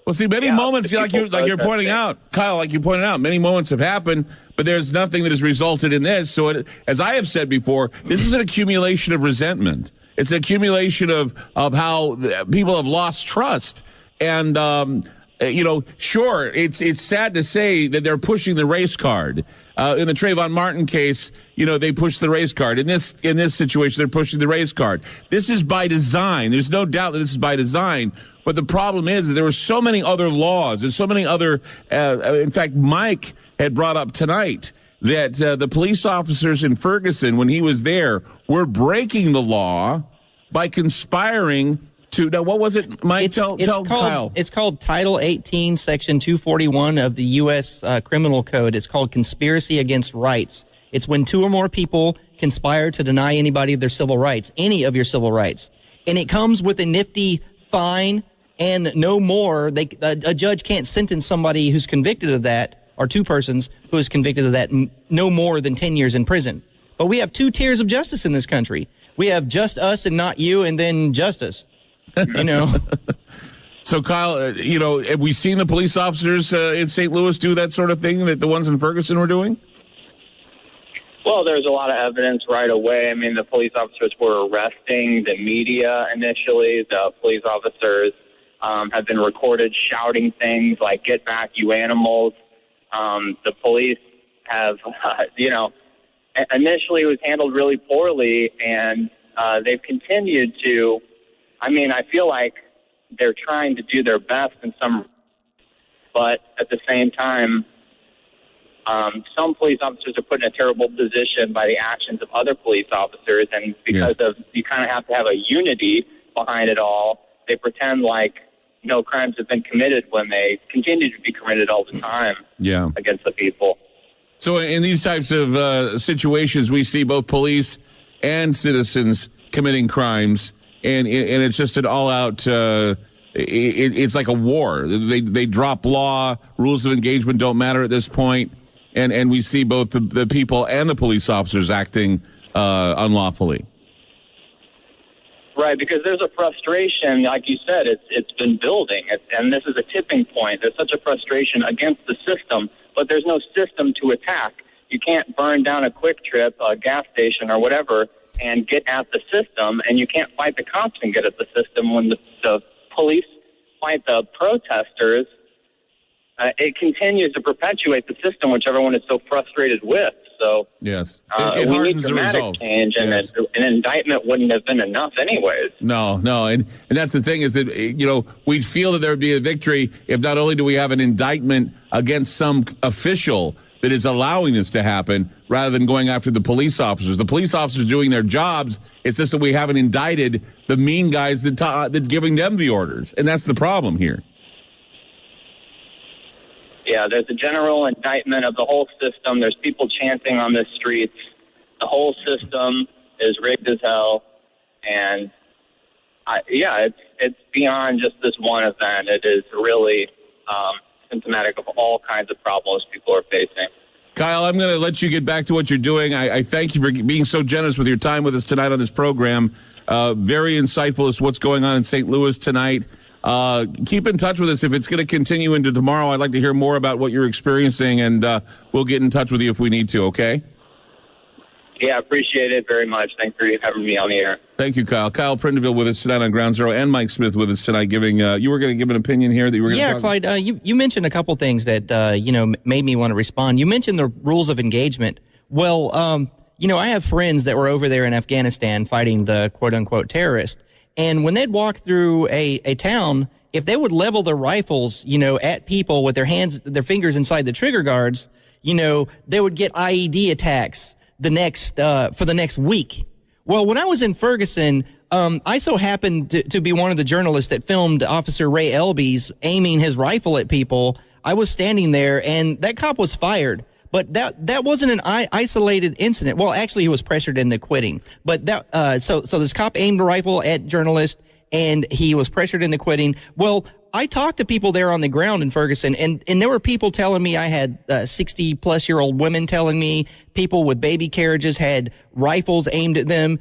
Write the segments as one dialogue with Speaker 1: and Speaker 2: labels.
Speaker 1: Well, see, many moments, like you're pointing out, Kyle, like you pointed out, many moments have happened, but there's nothing that has resulted in this. So, as I have said before, this is an accumulation of resentment. It's an accumulation of how people have lost trust. And, sure, it's sad to say that they're pushing the race card. In the Trayvon Martin case, they pushed the race card. In this situation, they're pushing the race card. This is by design. There's no doubt that this is by design. But the problem is that there were so many other laws and so many other, in fact, Mike had brought up tonight that the police officers in Ferguson, when he was there, were breaking the law by conspiring to, now what was it, Mike? Tell Kyle.
Speaker 2: It's called Title 18, Section 241 of the U.S. Criminal Code. It's called conspiracy against rights. It's when two or more people conspire to deny anybody their civil rights, any of your civil rights. And it comes with a nifty fine and no more. A judge can't sentence somebody who's convicted of that, or two persons who is convicted of that, no more than 10 years in prison. But we have two tiers of justice in this country. We have just us and not you, and then justice.
Speaker 1: So, Kyle, have we seen the police officers in St. Louis do that sort of thing that the ones in Ferguson were doing?
Speaker 3: Well, there's a lot of evidence right away. I mean, the police officers were arresting the media initially. The police officers have been recorded shouting things like, "Get back, you animals." The police have, initially it was handled really poorly, and they've continued to. I mean, I feel like they're trying to do their best in some, but at the same time, some police officers are put in a terrible position by the actions of other police officers, and because you kind of have to have a unity behind it all, they pretend like no crimes have been committed when they continue to be committed all the time against the people.
Speaker 1: So in these types of situations, we see both police and citizens committing crimes. And it's just an all-out, it's like a war. They drop law, rules of engagement don't matter at this point, and we see both the people and the police officers acting unlawfully.
Speaker 3: Right, because there's a frustration, like you said, it's been building, and this is a tipping point. There's such a frustration against the system, but there's no system to attack. You can't burn down a Quick Trip, a gas station, or whatever, and get at the system, and you can't fight the cops and get at the system. When the police fight the protesters, it continues to perpetuate the system, which everyone is so frustrated with. So
Speaker 1: yes,
Speaker 3: we need dramatic change, and an indictment wouldn't have been enough anyways.
Speaker 1: No, and that's the thing is that, we'd feel that there would be a victory if not only do we have an indictment against some official that is allowing this to happen, rather than going after the police officers. The police officers doing their jobs. It's just that we haven't indicted the mean guys that giving them the orders, and that's the problem here.
Speaker 3: Yeah, there's a general indictment of the whole system. There's people chanting on the streets. The whole system is rigged as hell, and it's beyond just this one event. It is really symptomatic of all kinds of problems people are facing.
Speaker 1: Kyle, I'm going to let you get back to what you're doing. I thank you for being so generous with your time with us tonight on this program. Very insightful as to what's going on in St. Louis tonight. Keep in touch with us if it's going to continue into tomorrow. I'd like to hear more about what you're experiencing, and we'll get in touch with you if we need to, okay?
Speaker 3: Yeah, appreciate it very much. Thanks for having me on the air.
Speaker 1: Thank you, Kyle. Kyle Prindeville with us tonight on Ground Zero, and Mike Smith with us tonight giving, you were going to give an opinion here that you were going to talk
Speaker 2: Clyde, you mentioned a couple things that, made me want to respond. You mentioned the rules of engagement. Well, I have friends that were over there in Afghanistan fighting the quote-unquote terrorists, and when they'd walk through a town, if they would level their rifles, at people with their fingers inside the trigger guards, they would get IED attacks for the next week. Well, when I was in Ferguson, I so happened to be one of the journalists that filmed Officer Ray Elby's aiming his rifle at people. I was standing there, and that cop was fired. But that wasn't an isolated incident. Well, actually, he was pressured into quitting. But so this cop aimed a rifle at journalist, and he was pressured into quitting. Well, I talked to people there on the ground in Ferguson, and there were people telling me, I had 60-plus-year-old women telling me, people with baby carriages had rifles aimed at them.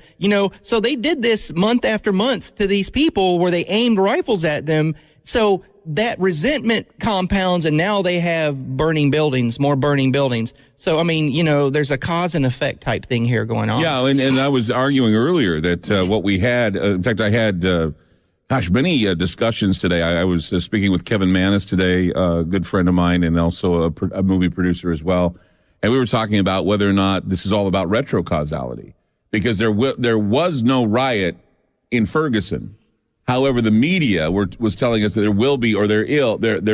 Speaker 2: So they did this month after month to these people where they aimed rifles at them. So that resentment compounds, and now they have burning buildings, more burning buildings. So, I mean, you know, there's a cause and effect type thing here going on.
Speaker 1: Yeah, and I was arguing earlier that what we had, in fact, I had, many discussions today. I was speaking with Kevin Manis today, a good friend of mine and also a movie producer as well. And we were talking about whether or not this is all about retrocausality, because there was no riot in Ferguson. However, the media was telling us that there will be, or there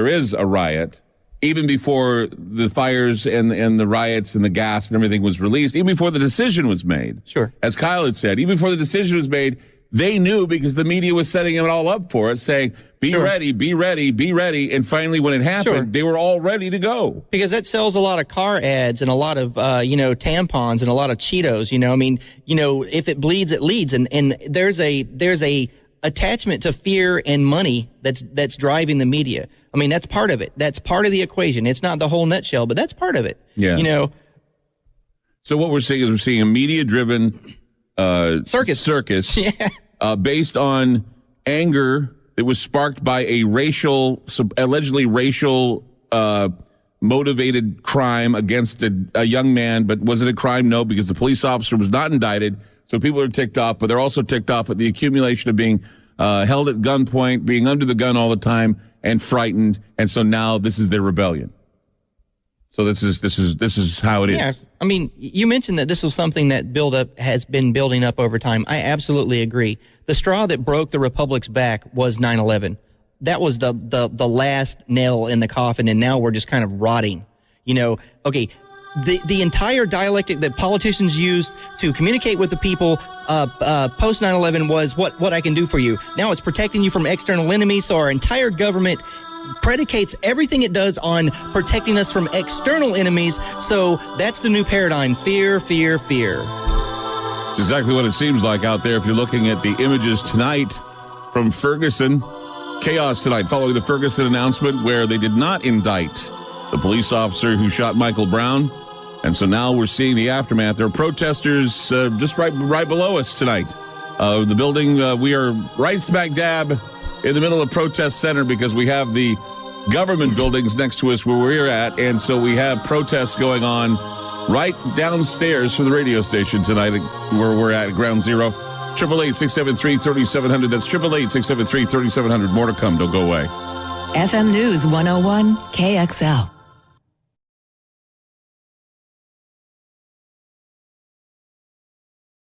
Speaker 1: is a riot even before the fires and the riots and the gas and everything was released, even before the decision was made.
Speaker 2: Sure.
Speaker 1: As Kyle had said, even before the decision was made, they knew because the media was setting it all up for it, saying, be ready, be ready, be ready. And finally, when it happened, they were all ready to go. Because
Speaker 2: that sells a lot of car ads and a lot of, tampons and a lot of Cheetos. You know, I mean, you know, if it bleeds, it leads. And there's a attachment to fear and money that's driving the media. I mean, that's part of it. That's part of the equation. It's not the whole nutshell, but that's part of it.
Speaker 1: Yeah.
Speaker 2: You know.
Speaker 1: So what we're seeing is we're seeing a media-driven circus based on anger that was sparked by a allegedly racial motivated crime against a young man. But was it a crime? No, because the police officer was not indicted. So people are ticked off, but they're also ticked off at the accumulation of being held at gunpoint, being under the gun all the time, and frightened. And so now this is their rebellion. So this is how it is.
Speaker 2: Yeah, I mean, you mentioned that this was something that has been building up over time. I absolutely agree. The straw that broke the Republic's back was 9/11. That was the last nail in the coffin, and now we're just kind of rotting. You know, okay. The entire dialectic that politicians used to communicate with the people post 9/11 was what I can do for you. Now it's protecting you from external enemies. So our entire government predicates everything it does on protecting us from external enemies. So that's the new paradigm. Fear, fear, fear.
Speaker 1: It's exactly what it seems like out there if you're looking at the images tonight from Ferguson. Chaos tonight following the Ferguson announcement where they did not indict the police officer who shot Michael Brown. And so now we're seeing the aftermath. There are protesters just right below us tonight. The building, we are right smack dab in the middle of Protest Center because we have the government buildings next to us where we're at. And so we have protests going on right downstairs from the radio station tonight where we're at Ground Zero. 888-673-3700. That's 888-673-3700. More to come. Don't go away.
Speaker 4: FM News 101 KXL.